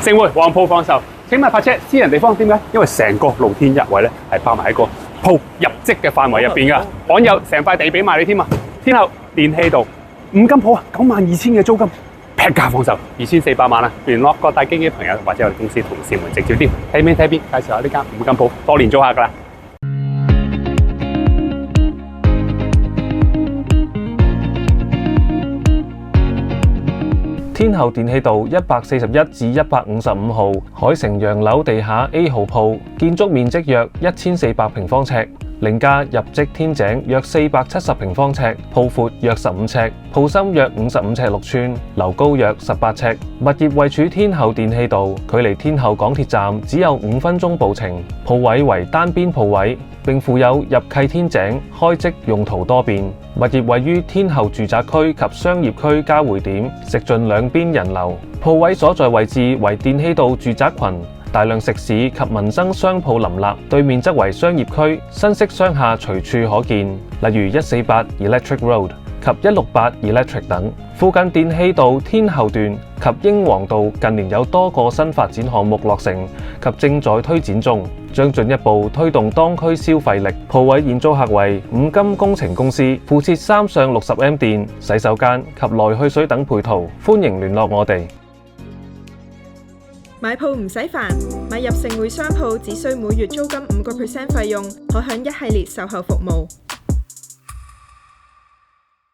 盛會旺鋪放售，請勿泊車私人地方。點解？因為成個露天一位咧係包埋喺個鋪入職嘅範圍入邊噶，罕有成塊地俾埋你添啊！天后電氣道五金鋪啊，92,000嘅租金，劈價放售2400萬啊！聯絡各大經紀朋友或者我哋公司同事們直接啲睇邊介紹下呢間五金鋪，多年租客噶啦。天后電氣道141至155號海城洋樓地下 A 號鋪，建築面積約1400平方尺，另加入職天井約470平方尺，鋪闊約15尺，鋪深約55尺6寸，樓高約18尺。物業位處天后電氣道，距離天后港鐵站只有5分鐘步程。鋪位為單邊鋪位，並附有入契天井，開積用途多便。物業位於天后住宅區及商業區交匯點，食盡兩邊人流。鋪位所在位置為電氣道住宅群，大量食肆及民生商鋪林立，對面則為商業區，新式商廈隨處可見，例如148 Electric Road 及168 Electric 等。附近電氣道天后段及英皇道近年有多個新發展項目落成及正在推展中，將進一步推動當區消費力。鋪位現租客為五金工程公司，附設3上60M 電、洗手間及來去水等配套，歡迎聯絡我哋。買鋪唔使煩，買入盛匯商鋪只需每月租金5% 費用，可享一系列售後服務。